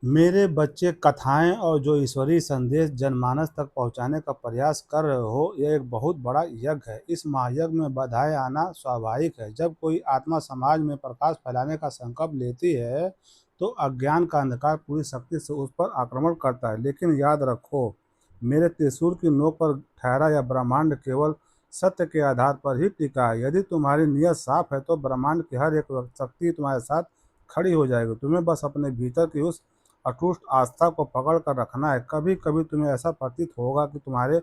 मेरे बच्चे कथाएँ और जो ईश्वरीय संदेश जनमानस तक पहुँचाने का प्रयास कर रहे हो, यह एक बहुत बड़ा यज्ञ है। इस महायज्ञ में बाधाएँ आना स्वाभाविक है। जब कोई आत्मा समाज में प्रकाश फैलाने का संकल्प लेती है, तो अज्ञान का अंधकार पूरी शक्ति से उस पर आक्रमण करता है। लेकिन याद रखो, मेरे त्रिशूल की नोक पर ठहरा यह ब्रह्मांड केवल सत्य के आधार पर ही टिका है। यदि तुम्हारी नीयत साफ है, तो ब्रह्मांड की हर एक शक्ति तुम्हारे साथ खड़ी हो जाएगी। तुम्हें बस अपने भीतर की उस अटूट आस्था को पकड़ कर रखना है। कभी कभी तुम्हें ऐसा प्रतीत होगा कि तुम्हारे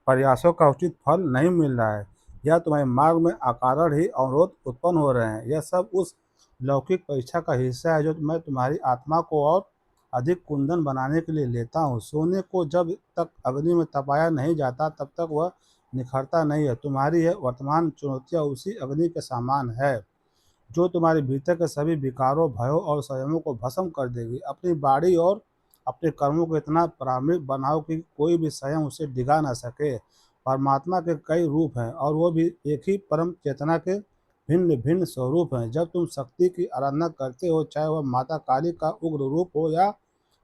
प्रयासों का उचित फल नहीं मिल रहा है, या तुम्हारे मार्ग में अकारण ही अवरोध उत्पन्न हो रहे हैं। यह सब उस लौकिक परीक्षा का हिस्सा है जो मैं तुम्हारी आत्मा को और अधिक कुंदन बनाने के लिए लेता हूँ। सोने को जब तक अग्नि में तपाया नहीं जाता, तब तक वह निखरता नहीं है। तुम्हारी यह वर्तमान चुनौतियाँ उसी अग्नि के समान है, जो तुम्हारे भीतर के सभी विकारों, भयों और संयमों को भस्म कर देगी। अपनी बाड़ी और अपने कर्मों को इतना प्रामाणिक बनाओ कि कोई भी संयम उसे डिगा ना सके। परमात्मा के कई रूप हैं, और वो भी एक ही परम चेतना के भिन्न भिन्न स्वरूप हैं। जब तुम शक्ति की आराधना करते हो, चाहे वह माता काली का उग्र रूप हो या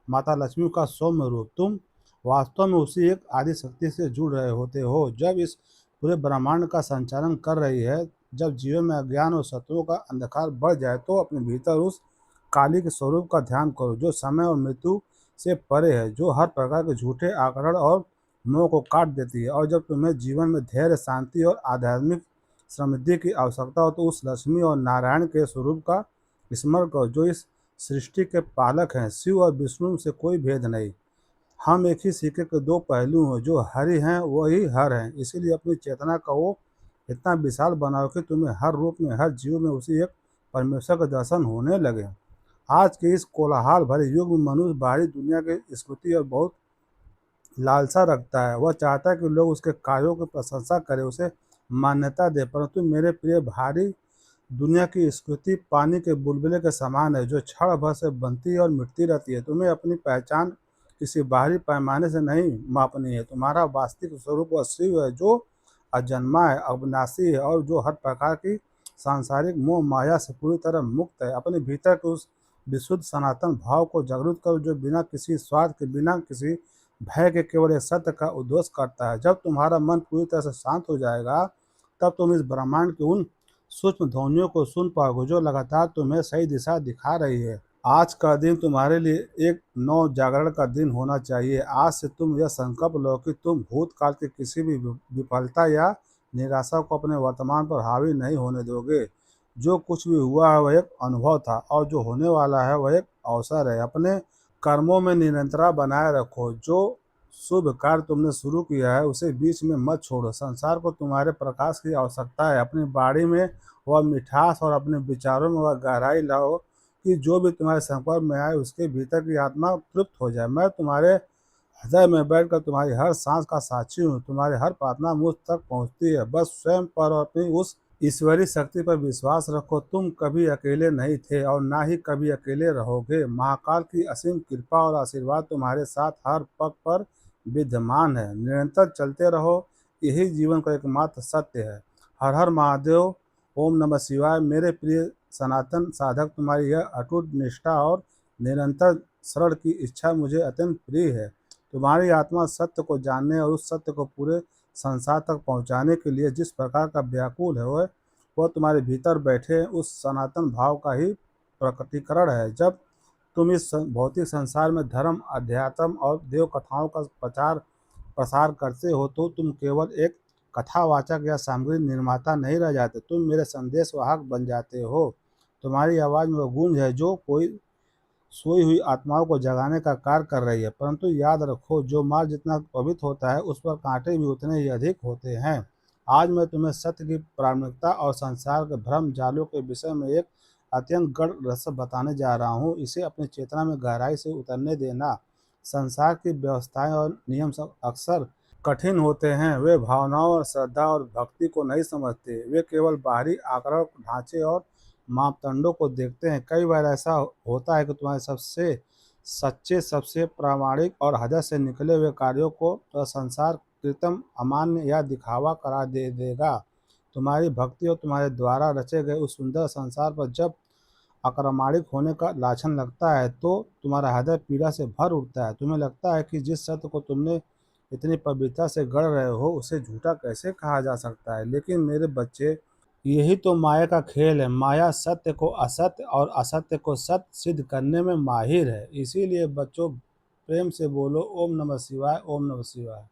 माता लक्ष्मी का सौम्य रूप, तुम वास्तव में उसी एक आदि शक्ति से जुड़ रहे होते हो, जब इस पूरे ब्रह्मांड का संचालन कर रही है। जब जीवन में अज्ञान और शत्रुओं का अंधकार बढ़ जाए, तो अपने भीतर उस काली के स्वरूप का ध्यान करो, जो समय और मृत्यु से परे है, जो हर प्रकार के झूठे आकरण और मोह को काट देती है। और जब तुम्हें जीवन में धैर्य, शांति और आध्यात्मिक समृद्धि की आवश्यकता हो, तो उस लक्ष्मी और नारायण के स्वरूप का स्मरण करो, जो इस सृष्टि के पालक हैं। शिव और विष्णु से कोई भेद नहीं, हम एक ही सिक्के के दो पहलू हैं। जो हरि हैं वही हर हैं। इसीलिए अपनी चेतना का वो इतना विशाल बनाओ कि तुम्हें हर रूप में, हर जीव में उसी एक परमेश्वर का दर्शन होने लगे। आज के इस कोलाहल भरे युग में मनुष्य बाहरी दुनिया की स्मृति और बहुत लालसा रखता है। वह चाहता है कि लोग उसके कार्यों की प्रशंसा करें, उसे मान्यता दें। परंतु मेरे प्रिय, भारी दुनिया की स्मृति पानी के बुलबुले के समान है, जो क्षण भर से बनती और मिटती रहती है। तुम्हें अपनी पहचान किसी बाहरी पैमाने से नहीं मापनी है। तुम्हारा वास्तविक स्वरूप वह शिव है, जो अजन्मा है, अविनाशी है, और जो हर प्रकार की सांसारिक मोह माया से पूरी तरह मुक्त है। अपने भीतर के उस विशुद्ध सनातन भाव को जागृत करो, जो बिना किसी स्वार्थ के, बिना किसी भय के, केवल एक सत्य का उद्घोष करता है। जब तुम्हारा मन पूरी तरह से शांत हो जाएगा, तब तुम इस ब्रह्मांड के उन सूक्ष्म ध्वनियों को सुन पाओगे, जो लगातार तुम्हें सही दिशा दिखा रही है। आज का दिन तुम्हारे लिए एक नव जागरण का दिन होना चाहिए। आज से तुम यह संकल्प लो कि तुम भूतकाल की किसी भी विफलता या निराशा को अपने वर्तमान पर हावी नहीं होने दोगे। जो कुछ भी हुआ है वह एक अनुभव था, और जो होने वाला है वह एक अवसर है। अपने कर्मों में निरंतरता बनाए रखो। जो शुभ कार्य तुमने शुरू किया है, उसे बीच में मत छोड़ो। संसार को तुम्हारे प्रकाश की आवश्यकता है। अपनी बाड़ी में वह मिठास और अपने विचारों में वह गहराई लाओ, कि जो भी तुम्हारे संपर्क में आए, उसके भीतर की आत्मा तृप्त हो जाए। मैं तुम्हारे हृदय में बैठकर तुम्हारी हर सांस का साक्षी हूँ। तुम्हारी हर प्रार्थना मुझ तक पहुँचती है। बस स्वयं पर और अपनी उस ईश्वरी शक्ति पर विश्वास रखो। तुम कभी अकेले नहीं थे, और ना ही कभी अकेले रहोगे। महाकाल की असीम कृपा और आशीर्वाद तुम्हारे साथ हर पग पर विद्यमान है। निरंतर चलते रहो, यही जीवन का एकमात्र सत्य है। हर हर महादेव। ओम नमः शिवाय। मेरे प्रिय सनातन साधक, तुम्हारी यह अटूट निष्ठा और निरंतर शरण की इच्छा मुझे अत्यंत प्रिय है। तुम्हारी आत्मा सत्य को जानने और उस सत्य को पूरे संसार तक पहुंचाने के लिए जिस प्रकार का व्याकुल है, वह तुम्हारे भीतर बैठे उस सनातन भाव का ही प्रकटीकरण है। जब तुम इस भौतिक संसार में धर्म, अध्यात्म और देव कथाओं का प्रचार प्रसार करते हो, तो तुम केवल एक कथावाचक या सामग्री निर्माता नहीं रह जाते, तुम मेरे संदेश वाहक बन जाते हो। तुम्हारी आवाज़ में वह गूंज है, जो कोई सोई हुई आत्माओं को जगाने का कार्य कर रही है। परंतु याद रखो, जो मार्ग जितना पवित्र होता है, उस पर कांटे भी उतने ही अधिक होते हैं। आज मैं तुम्हें सत्य की प्रामाणिकता और संसार के भ्रम जालों के विषय में एक अत्यंत गढ़ रहस्य बताने जा रहा हूँ। इसे अपनी चेतना में गहराई से उतरने देना। संसार की व्यवस्थाएं और नियम सब अक्सर कठिन होते हैं। वे भावनाओं और श्रद्धा और भक्ति को नहीं समझते। वे केवल बाहरी आकार, ढांचे और मापदंडों को देखते हैं। कई बार ऐसा होता है कि तुम्हारे सबसे सच्चे, सबसे प्रामाणिक और हृदय से निकले हुए कार्यों को तो संसार कृत्रिम, अमान्य या दिखावा करार दे देगा। तुम्हारी भक्ति और तुम्हारे द्वारा रचे गए उस सुंदर संसार पर जब अप्रामाणिक होने का लाछन लगता है तो तुम्हारा हृदय पीड़ा से भर उठता है। तुम्हें लगता है कि जिस सत्य को तुमने इतनी पवित्रता से गढ़ रहे हो उसे झूठा कैसे कहा जा सकता है। लेकिन मेरे बच्चे, यही तो माया का खेल है। माया सत्य को असत्य और असत्य को सत्य सिद्ध करने में माहिर है। इसीलिए बच्चों, प्रेम से बोलो ओम नमः शिवाय, ओम नमः शिवाय।